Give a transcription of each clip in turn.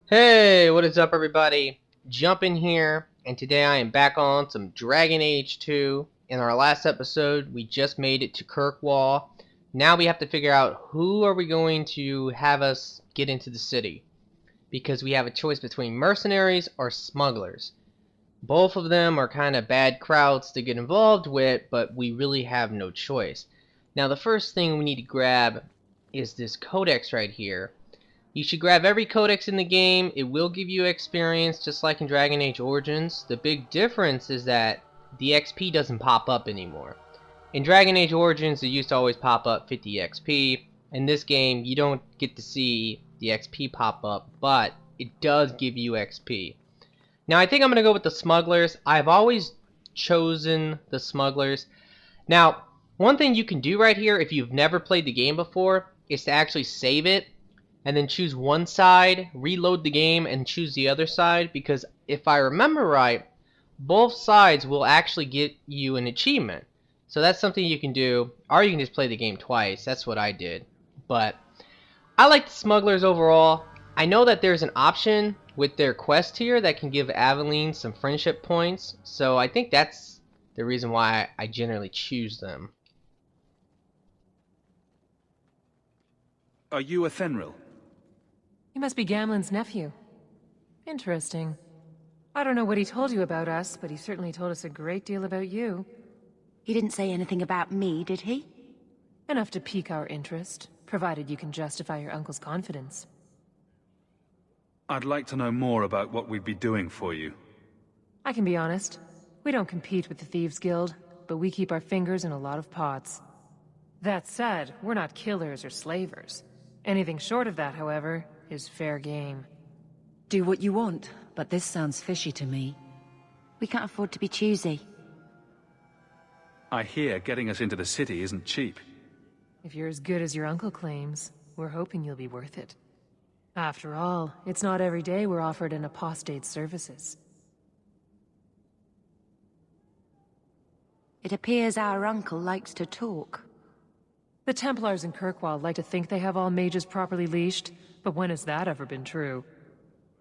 Hey, what is up everybody? Jump in here, and today I am back on some Dragon Age 2. In our last episode, we just made it to Kirkwall. Now we have to figure out who are we going to have us get into the city. Because we have a choice between mercenaries or smugglers. Both of them are kind of bad crowds to get involved with, but we really have no choice. Now the first thing we need to grab is this codex right here. You should grab every codex in the game. It will give you experience just like in Dragon Age Origins. The big difference is that the XP doesn't pop up anymore. In Dragon Age Origins it used to always pop up 50 XP. In this game you don't get to see the XP pop up, but it does give you XP. Now I think I'm going to go with the smugglers. I've always chosen the smugglers. Now one thing you can do right here if you've never played the game before is to actually save it and then choose one side, reload the game, and choose the other side, because if I remember right, both sides will actually get you an achievement. So that's something you can do, or you can just play the game twice. That's what I did. But I like the smugglers overall. I know that there's an option with their quest here that can give Aveline some friendship points, so I think that's the reason why I generally choose them. Are you a Thenril? He must be Gamlen's nephew. Interesting. I don't know what he told you about us, but he certainly told us a great deal about you. He didn't say anything about me, did he? Enough to pique our interest, provided you can justify your uncle's confidence. I'd like to know more about what we'd be doing for you. I can be honest. We don't compete with the Thieves Guild, but we keep our fingers in a lot of pots. That said, we're not killers or slavers. Anything short of that, however, is fair game. Do what you want, but this sounds fishy to me. We can't afford to be choosy. I hear getting us into the city isn't cheap. If you're as good as your uncle claims, we're hoping you'll be worth it. After all, it's not every day we're offered an apostate's services. It appears our uncle likes to talk. The Templars in Kirkwall like to think they have all mages properly leashed, but when has that ever been true?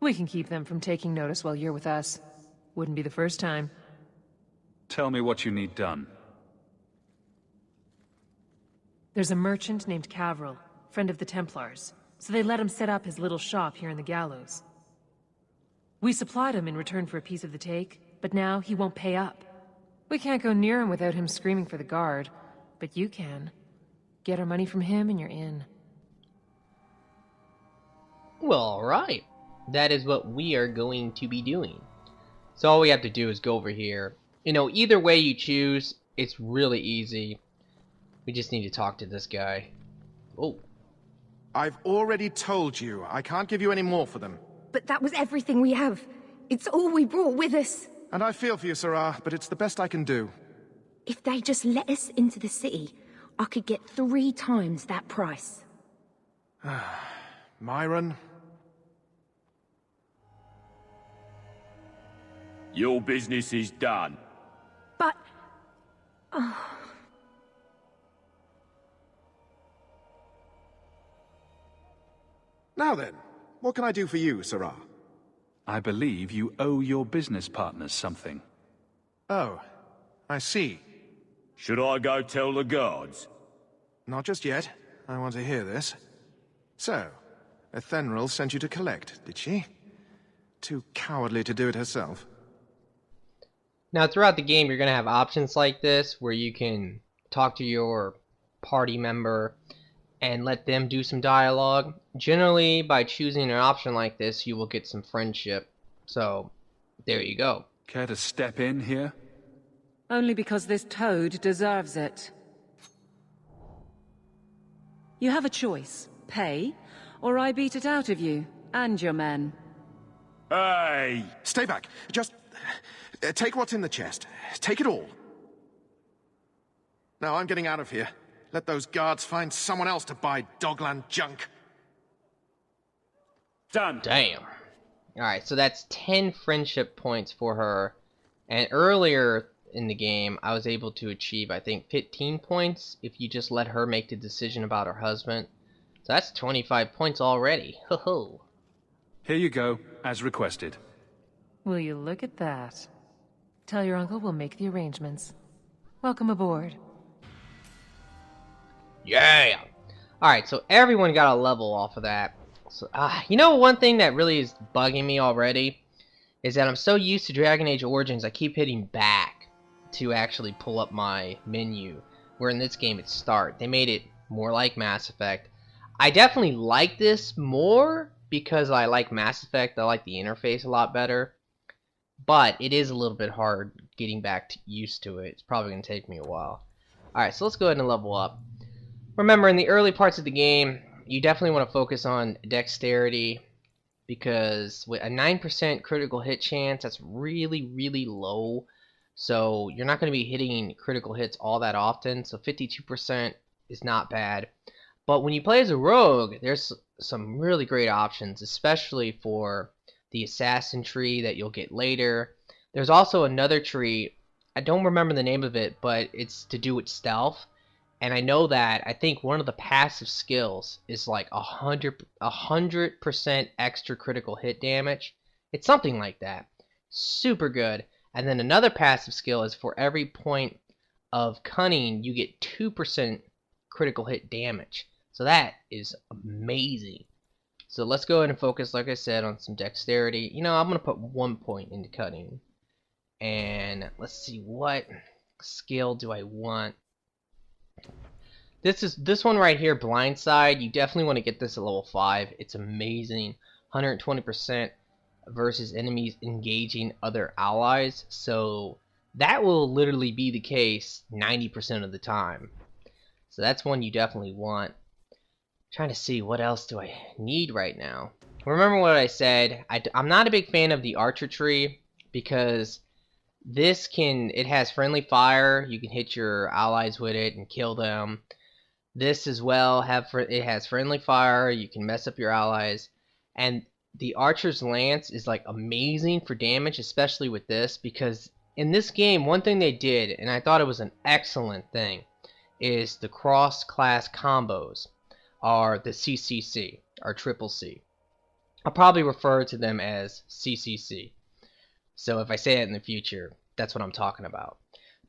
We can keep them from taking notice while you're with us. Wouldn't be the first time. Tell me what you need done. There's a merchant named Cavril, friend of the Templars, so they let him set up his little shop here in the gallows. We supplied him in return for a piece of the take, but now he won't pay up. We can't go near him without him screaming for the guard, but you can. Get our money from him and you're in. Well, alright. That is what we are going to be doing. So all we have to do is go over here. You know, either way you choose, it's really easy. We just need to talk to this guy. Oh. I've already told you, I can't give you any more for them. But that was everything we have. It's all we brought with us. And I feel for you, Sarah, but it's the best I can do. If they just let us into the city, I could get 3 times that price. Myron? Your business is done. But... Now then, what can I do for you, Sarah? I believe you owe your business partners something. Oh, I see. Should I go tell the guards? Not just yet. I want to hear this. So, Thenril sent you to collect, did she? Too cowardly to do it herself. Now throughout the game you're going to have options like this where you can talk to your party member and let them do some dialogue. Generally by choosing an option like this you will get some friendship. So there you go. Care to step in here? Only because this toad deserves it. You have a choice. Pay, or I beat it out of you, and your men. Hey! Stay back. Just... take what's in the chest. Take it all. Now I'm getting out of here. Let those guards find someone else to buy Dogland junk. Done. Damn. Alright, so that's 10 friendship points for her. And earlier in the game, I was able to achieve, I think, 15 points if you just let her make the decision about her husband. So that's 25 points already. Ho ho. Here you go, as requested. Will you look at that? Tell your uncle we'll make the arrangements. Welcome aboard. Yeah! Alright, so everyone got a level off of that. So, you know, one thing that really is bugging me already is that I'm so used to Dragon Age Origins, I keep hitting back to actually pull up my menu, where in this game it's start. They made it more like Mass Effect. I definitely like this more because I like Mass Effect. I like the interface a lot better, but it is a little bit hard getting back used to it. It's probably going to take me a while. Alright, so let's go ahead and level up. Remember, in the early parts of the game, you definitely want to focus on dexterity, because with a 9% critical hit chance, that's really, really low. So you're not going to be hitting critical hits all that often, so 52% is not bad. But when you play as a rogue, there's some really great options, especially for the assassin tree that you'll get later. There's also another tree, I don't remember the name of it, but it's to do with stealth. And I know that I think one of the passive skills is like 100% extra critical hit damage. It's something like that. Super good. And then another passive skill is for every point of cunning, you get 2% critical hit damage. So that is amazing. So let's go ahead and focus, like I said, on some dexterity. You know, I'm going to put 1 point into cunning. And let's see, what skill do I want? This one right here, Blindside. You definitely want to get this at level 5. It's amazing. 120% versus enemies engaging other allies. So that will literally be the case 90% of the time. So that's one you definitely want. Trying to see what else do I need right now. Remember what I said. I'm not a big fan of the archer tree because it has friendly fire. You can hit your allies with it and kill them. This as well it has friendly fire. You can mess up your allies, and the archer's lance is like amazing for damage, especially with this, because in this game one thing they did, and I thought it was an excellent thing, is the cross-class combos are the CCC, or Triple C. I'll probably refer to them as CCC. So if I say it in the future, that's what I'm talking about.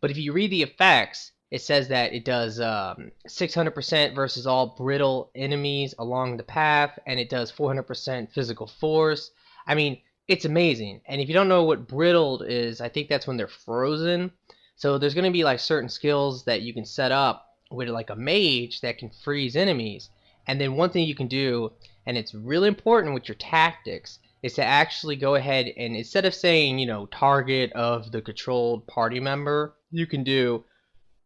But if you read the effects, it says that it does 600% versus all brittle enemies along the path, and it does 400% physical force. I mean, it's amazing. And if you don't know what brittled is, I think that's when they're frozen. So there's going to be like certain skills that you can set up with like a mage that can freeze enemies. And then one thing you can do, and it's really important with your tactics, is to actually go ahead and instead of saying, you know, target of the controlled party member, you can do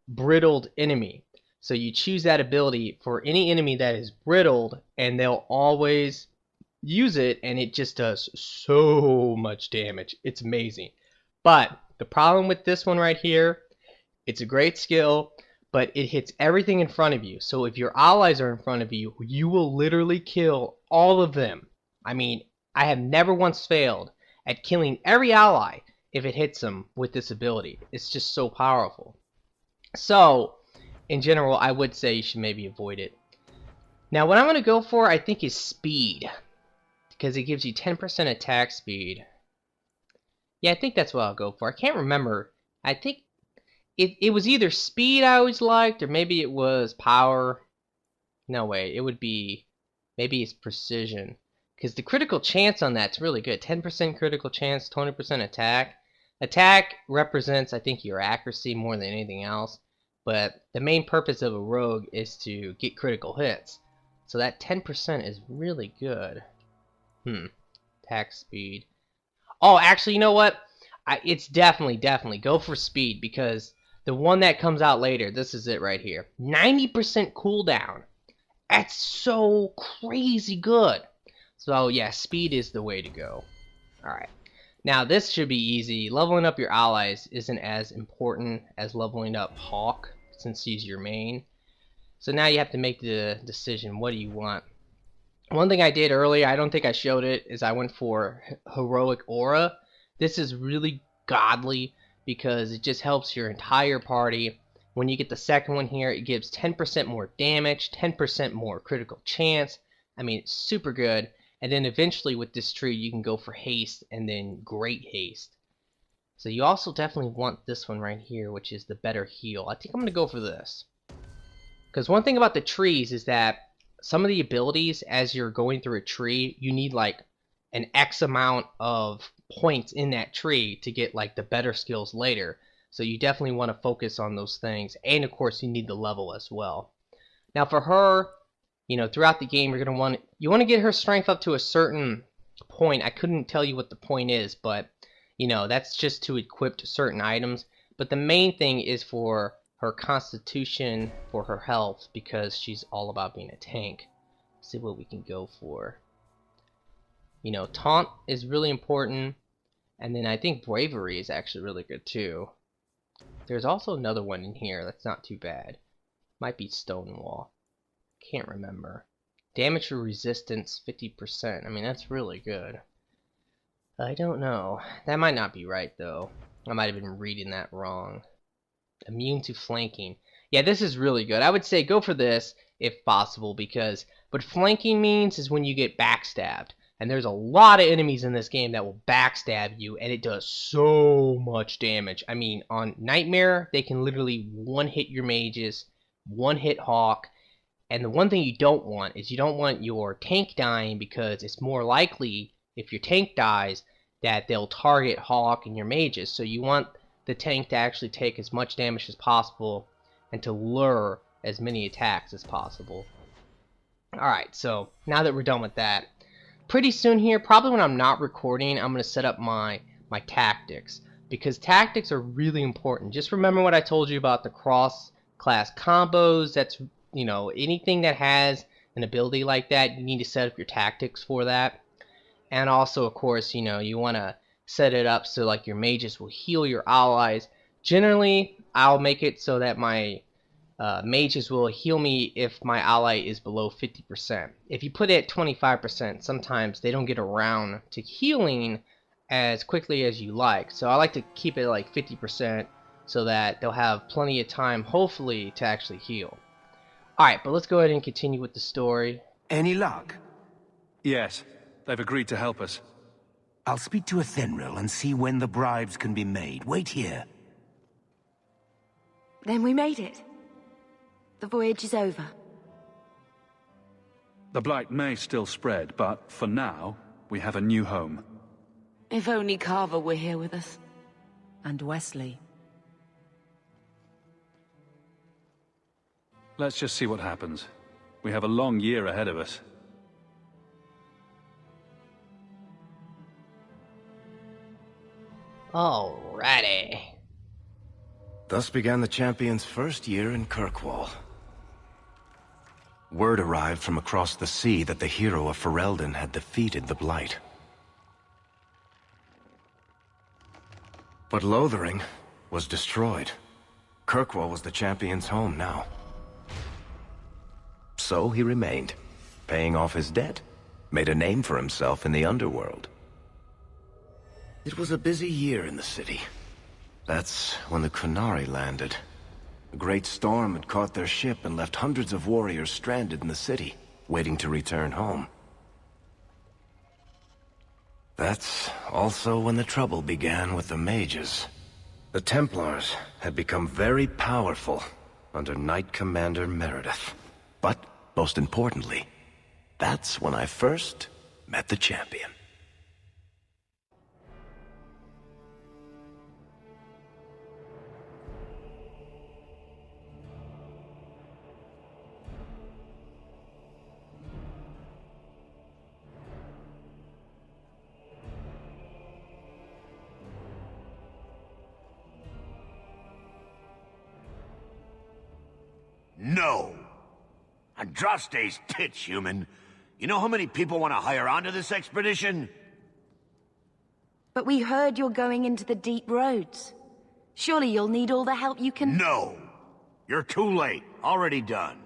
brittled enemy. So you choose that ability for any enemy that is brittled, and they'll always use it, and it just does so much damage. It's amazing. But the problem with this one right here, it's a great skill, but it hits everything in front of you. So if your allies are in front of you, you will literally kill all of them. I mean, I have never once failed at killing every ally if it hits them with this ability. It's just so powerful. So, in general, I would say you should maybe avoid it. Now, what I'm going to go for, I think, is speed, because it gives you 10% attack speed. Yeah, I think that's what I'll go for. I can't remember. I think it was either speed I always liked, or maybe it was power. No way, it would be, maybe it's precision, because the critical chance on that's really good. 10% critical chance, 20% attack. Attack represents, I think, your accuracy more than anything else, but the main purpose of a rogue is to get critical hits. So that 10% is really good. Attack speed. Oh, actually, you know what? It's definitely go for speed, because the one that comes out later, this is it right here. 90% cooldown. That's so crazy good. So yeah, speed is the way to go. Alright. Now this should be easy. Leveling up your allies isn't as important as leveling up Hawk, since he's your main. So now you have to make the decision, what do you want? One thing I did earlier, I don't think I showed it, is I went for Heroic Aura. This is really godly because it just helps your entire party. When you get the second one here, it gives 10% more damage, 10% more critical chance. I mean, it's super good. And then eventually with this tree, you can go for haste and then great haste. So you also definitely want this one right here, which is the better heal. I think I'm going to go for this. Because one thing about the trees is that some of the abilities, as you're going through a tree, you need like an X amount of points in that tree to get like the better skills later. So you definitely want to focus on those things. And of course you need the level as well. Now for her, you know, throughout the game you're going to want to get her strength up to a certain point. I couldn't tell you what the point is, but you know, that's just to equip certain items. But the main thing is for her constitution, for her health, because she's all about being a tank. Let's see what we can go for. You know, taunt is really important, and then I think bravery is actually really good too. There's also another one in here that's not too bad. Might be Stonewall. Can't remember. Damage to resistance 50%. I mean, that's really good. I don't know. That might not be right though. I might have been reading that wrong. Immune to flanking. Yeah, this is really good. I would say go for this if possible, because what flanking means is when you get backstabbed. And there's a lot of enemies in this game that will backstab you, and it does so much damage. I mean, on Nightmare, they can literally one-hit your mages, one-hit Hawk, and the one thing you don't want is you don't want your tank dying, because it's more likely, if your tank dies, that they'll target Hawk and your mages. So you want the tank to actually take as much damage as possible, and to lure as many attacks as possible. Alright, so now that we're done with that, pretty soon here, probably when I'm not recording, I'm going to set up my tactics, because tactics are really important. Just remember what I told you about the cross-class combos. That's, you know, anything that has an ability like that, you need to set up your tactics for that. And also, of course, you know, you want to set it up so like your mages will heal your allies. Generally, I'll make it so that my mages will heal me if my ally is below 50%. If you put it at 25%, sometimes they don't get around to healing as quickly as you like. So I like to keep it like 50% so that they'll have plenty of time, hopefully, to actually heal. Alright, but let's go ahead and continue with the story. Any luck? Yes, they've agreed to help us. I'll speak to Athenril and see when the bribes can be made. Wait here. Then we made it. The voyage is over. The blight may still spread, but for now, we have a new home. If only Carver were here with us. And Wesley. Let's just see what happens. We have a long year ahead of us. Alrighty. Thus began the champion's first year in Kirkwall. Word arrived from across the sea that the hero of Ferelden had defeated the Blight. But Lothering was destroyed. Kirkwall was the champion's home now. So he remained, paying off his debt, made a name for himself in the underworld. It was a busy year in the city. That's when the Qunari landed. A great storm had caught their ship and left hundreds of warriors stranded in the city, waiting to return home. That's also when the trouble began with the mages. The Templars had become very powerful under Knight Commander Meredith. But, most importantly, that's when I first met the champion. No! Andraste's tits, human. You know how many people want to hire onto this expedition? But we heard you're going into the deep roads. Surely you'll need all the help you can... No! You're too late. Already done.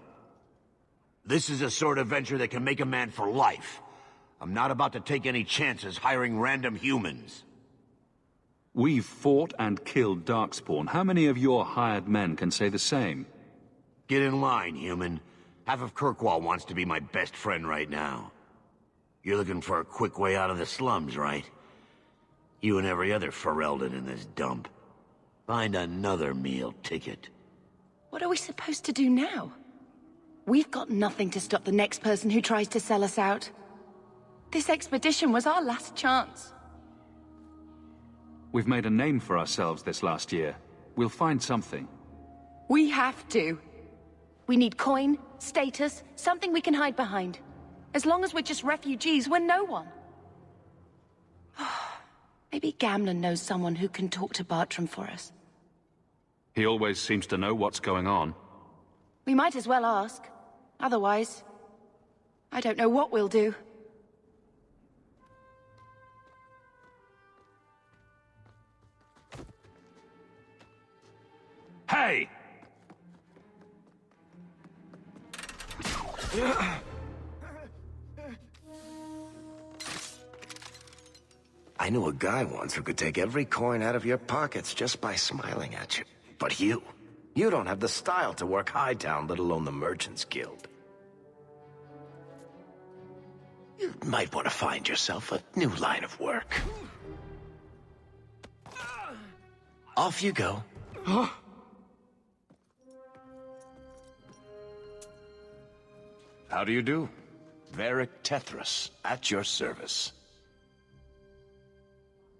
This is a sort of venture that can make a man for life. I'm not about to take any chances hiring random humans. We've fought and killed Darkspawn. How many of your hired men can say the same? Get in line, human. Half of Kirkwall wants to be my best friend right now. You're looking for a quick way out of the slums, right? You and every other Ferelden in this dump. Find another meal ticket. What are we supposed to do now? We've got nothing to stop the next person who tries to sell us out. This expedition was our last chance. We've made a name for ourselves this last year. We'll find something. We have to. We need coin, status, something we can hide behind. As long as we're just refugees, we're no one. Maybe Gamlen knows someone who can talk to Bartram for us. He always seems to know what's going on. We might as well ask. Otherwise, I don't know what we'll do. Hey! I knew a guy once who could take every coin out of your pockets just by smiling at you. But you don't have the style to work Hightown, let alone the Merchants Guild. You might want to find yourself a new line of work. Off you go. How do you do? Varric Tethras, at your service.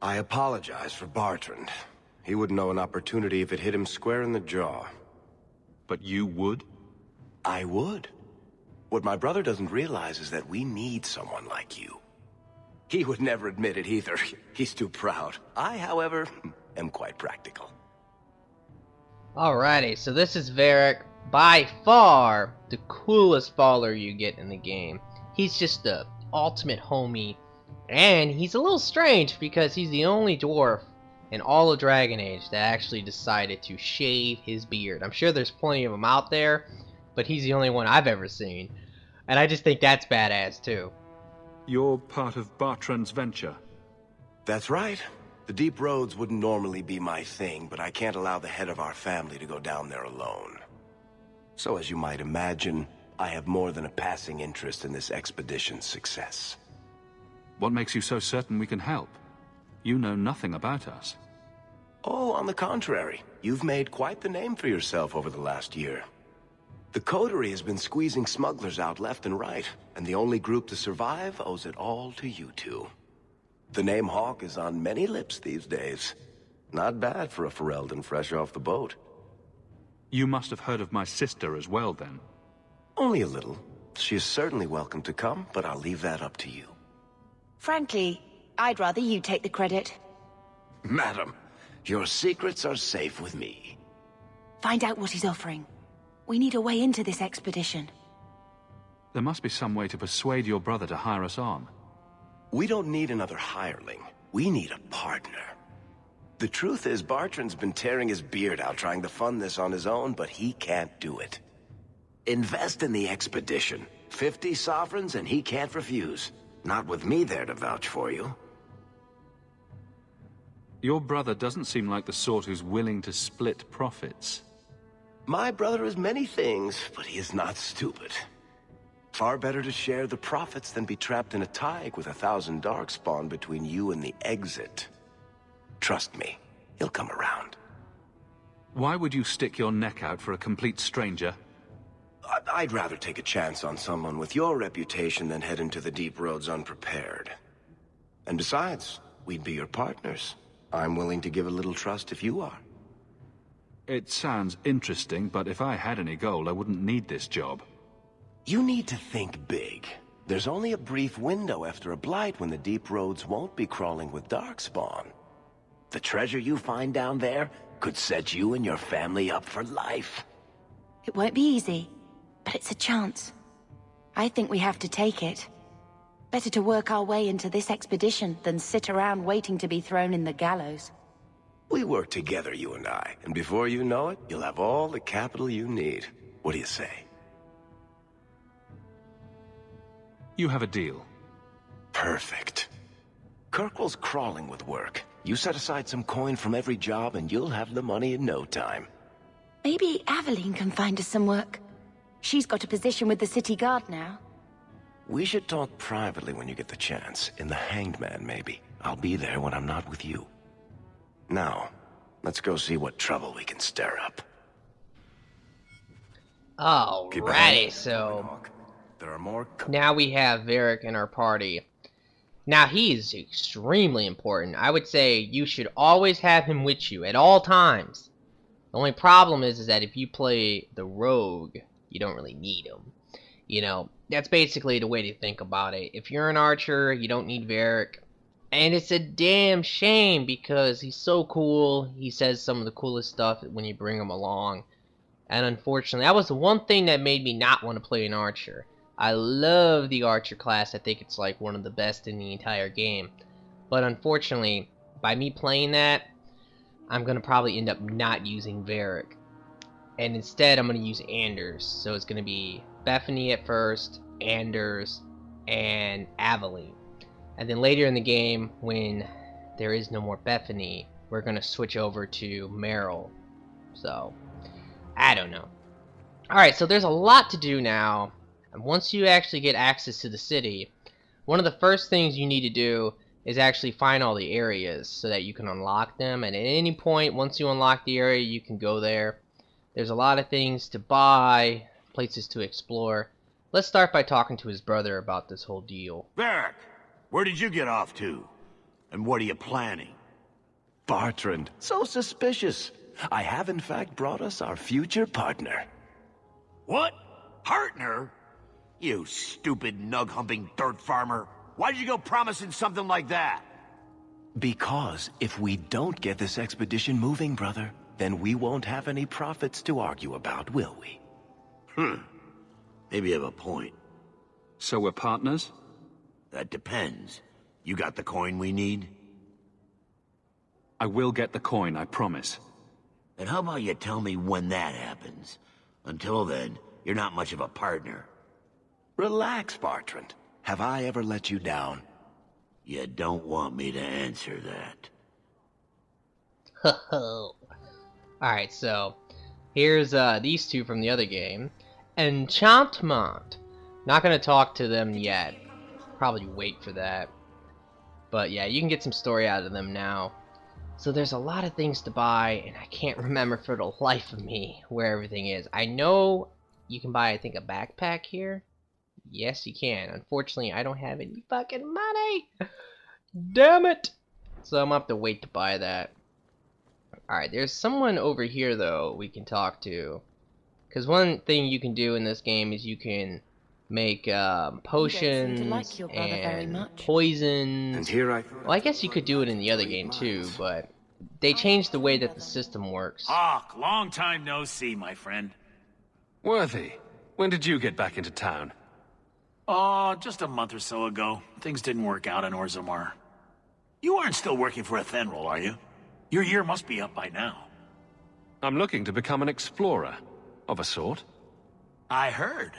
I apologize for Bartrand. He wouldn't know an opportunity if it hit him square in the jaw. But you would? I would. What my brother doesn't realize is that we need someone like you. He would never admit it either. He's too proud. I, however, am quite practical. Alrighty, so this is Varric. By far the coolest faller you get in the game. He's just the ultimate homie. And he's a little strange because he's the only dwarf in all of Dragon Age that actually decided to shave his beard. I'm sure there's plenty of them out there, but he's the only one I've ever seen. And I just think that's badass too. You're part of Bartrand's venture. That's right. The deep roads wouldn't normally be my thing, but I can't allow the head of our family to go down there alone. So as you might imagine, I have more than a passing interest in this expedition's success. What makes you so certain we can help? You know nothing about us. Oh, on the contrary. You've made quite the name for yourself over the last year. The Coterie has been squeezing smugglers out left and right, and the only group to survive owes it all to you two. The name Hawk is on many lips these days. Not bad for a Ferelden fresh off the boat. You must have heard of my sister as well, then. Only a little. She is certainly welcome to come, but I'll leave that up to you. Frankly, I'd rather you take the credit. Madam, your secrets are safe with me. Find out what he's offering. We need a way into this expedition. There must be some way to persuade your brother to hire us on. We don't need another hireling. We need a partner. The truth is, Bartrand's been tearing his beard out trying to fund this on his own, but he can't do it. Invest in the expedition. 50 sovereigns and he can't refuse. Not with me there to vouch for you. Your brother doesn't seem like the sort who's willing to split profits. My brother is many things, but he is not stupid. Far better to share the profits than be trapped in a tide with 1,000 darkspawn between you and the exit. Trust me, he'll come around. Why would you stick your neck out for a complete stranger? I'd rather take a chance on someone with your reputation than head into the deep roads unprepared. And besides, we'd be your partners. I'm willing to give a little trust if you are. It sounds interesting, but if I had any gold, I wouldn't need this job. You need to think big. There's only a brief window after a blight when the deep roads won't be crawling with darkspawn. The treasure you find down there could set you and your family up for life. It won't be easy, but it's a chance. I think we have to take it. Better to work our way into this expedition than sit around waiting to be thrown in the gallows. We work together, you and I, and before you know it, you'll have all the capital you need. What do you say? You have a deal. Perfect. Kirkwall's crawling with work. You set aside some coin from every job and you'll have the money in no time. Maybe Aveline can find us some work. She's got a position with the city guard now. We should talk privately when you get the chance. In the Hanged Man, maybe. I'll be there when I'm not with you. Now, let's go see what trouble we can stir up. Alrighty, so there are more. Now we have Varric in our party. Now he's extremely important. I would say you should always have him with you at all times. The only problem is that if you play the rogue, you don't really need him. You know, that's basically the way to think about it. If you're an archer, you don't need Varric. And it's a damn shame because he's so cool. He says some of the coolest stuff when you bring him along. And unfortunately, that was the one thing that made me not want to play an archer. I love the archer class. I think it's like one of the best in the entire game. But unfortunately, by me playing that, I'm going to probably end up not using Varric. And instead, I'm going to use Anders. So it's going to be Bethany at first, Anders, and Aveline. And then later in the game, when there is no more Bethany, we're going to switch over to Meryl. So I don't know. Alright, so there's a lot to do now. And once you actually get access to the city, one of the first things you need to do is actually find all the areas so that you can unlock them. And at any point, once you unlock the area, you can go there. There's a lot of things to buy, places to explore. Let's start by talking to his brother about this whole deal. Varric, where did you get off to? And what are you planning? Bartrand, so suspicious. I have in fact brought us our future partner. What? Partner? You stupid nug-humping dirt farmer. Why'd you go promising something like that? Because if we don't get this expedition moving, brother, then we won't have any profits to argue about, will we? Maybe you have a point. So we're partners? That depends. You got the coin we need? I will get the coin, I promise. And how about you tell me when that happens? Until then, you're not much of a partner. Relax, Bartrand. Have I ever let you down? You don't want me to answer that. Alright, so here's these two from the other game. Enchantment. Not gonna talk to them yet. Probably wait for that. But yeah, you can get some story out of them now. So there's a lot of things to buy, and I can't remember for the life of me where everything is. I know you can buy, I think, a backpack here. Yes, you can. Unfortunately, I don't have any fucking money. Damn it. So I'm gonna have to wait to buy that. Alright, there's someone over here, though, we can talk to. Because one thing you can do in this game is you can make potions and poisons. And here Well, I guess you could do it in the other game too, but they changed the way that the system works. Hawk, long time no see, my friend. Worthy, when did you get back into town? Oh, just a month or so ago. Things didn't work out in Orzammar. You aren't still working for Athenril, are you? Your year must be up by now. I'm looking to become an explorer, of a sort. I heard.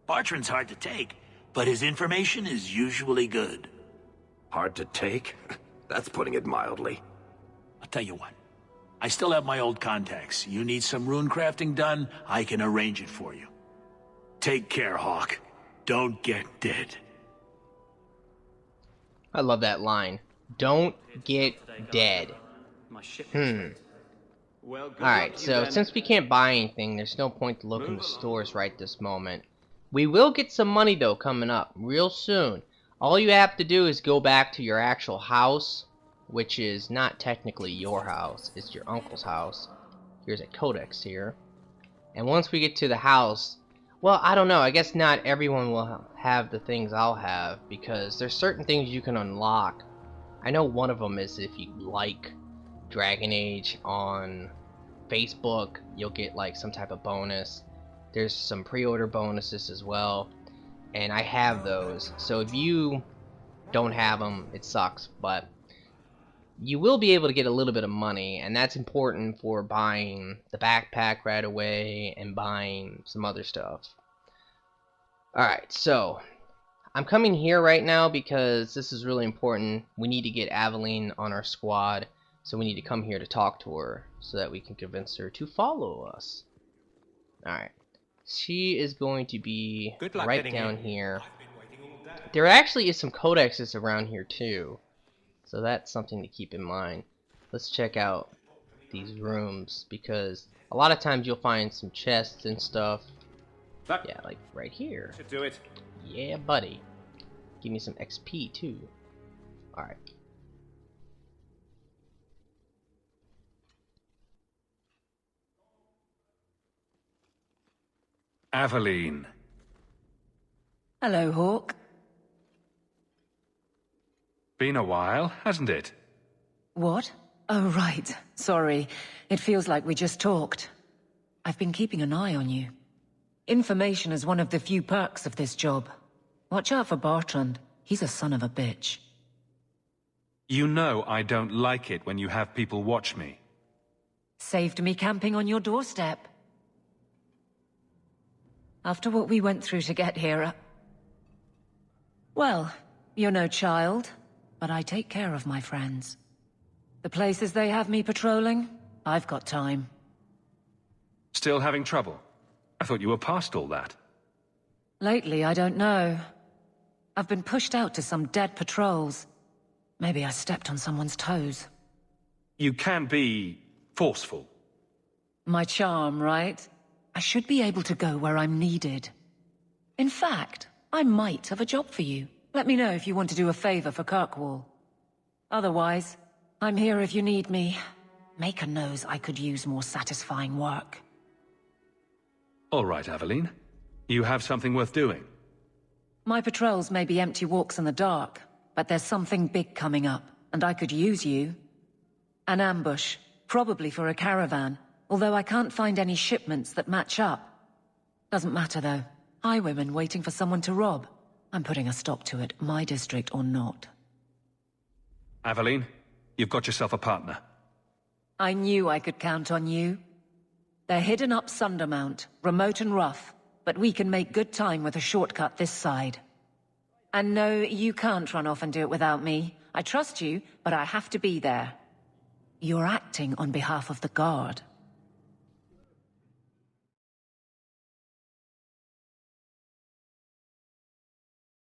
Bartrand's hard to take, but his information is usually good. Hard to take? That's putting it mildly. I'll tell you what. I still have my old contacts. You need some rune crafting done, I can arrange it for you. Take care, Hawk. Don't get dead. I love that line. Don't get dead. Alright, so since we can't buy anything, there's no point to look in the stores right this moment. We will get some money, though, coming up real soon. All you have to do is go back to your actual house, which is not technically your house. It's your uncle's house. Here's a codex here. And once we get to the house, well, I don't know. I guess not everyone will have the things I'll have, because there's certain things you can unlock. I know one of them is if you like Dragon Age on Facebook, you'll get like some type of bonus. There's some pre-order bonuses as well, and I have those. So if you don't have them, it sucks, but you will be able to get a little bit of money, and that's important for buying the backpack right away and buying some other stuff. Alright, so I'm coming here right now because this is really important. We need to get Aveline on our squad, so we need to come here to talk to her so that we can convince her to follow us. Alright. She is going to be right down here. There actually is some codexes around here too, so that's something to keep in mind. Let's check out these rooms, because a lot of times you'll find some chests and stuff. Yeah, like right here. Should do it. Yeah, buddy. Give me some XP too. Alright. Aveline. Hello, Hawk. Been a while, hasn't it? What? Oh, right. Sorry. It feels like we just talked. I've been keeping an eye on you. Information is one of the few perks of this job. Watch out for Bartrand. He's a son of a bitch. You know I don't like it when you have people watch me. Saved me camping on your doorstep. After what we went through to get here, well, you're no child, but I take care of my friends. The places they have me patrolling, I've got time. Still having trouble? I thought you were past all that. Lately, I don't know. I've been pushed out to some dead patrols. Maybe I stepped on someone's toes. You can be forceful. My charm, right? I should be able to go where I'm needed. In fact, I might have a job for you. Let me know if you want to do a favor for Kirkwall. Otherwise, I'm here if you need me. Maker knows I could use more satisfying work. All right, Aveline. You have something worth doing. My patrols may be empty walks in the dark, but there's something big coming up, and I could use you. An ambush, probably for a caravan, although I can't find any shipments that match up. Doesn't matter though. Highwaymen waiting for someone to rob. I'm putting a stop to it, my district or not. Aveline, you've got yourself a partner. I knew I could count on you. They're hidden up Sundermount, remote and rough, but we can make good time with a shortcut this side. And no, you can't run off and do it without me. I trust you, but I have to be there. You're acting on behalf of the Guard.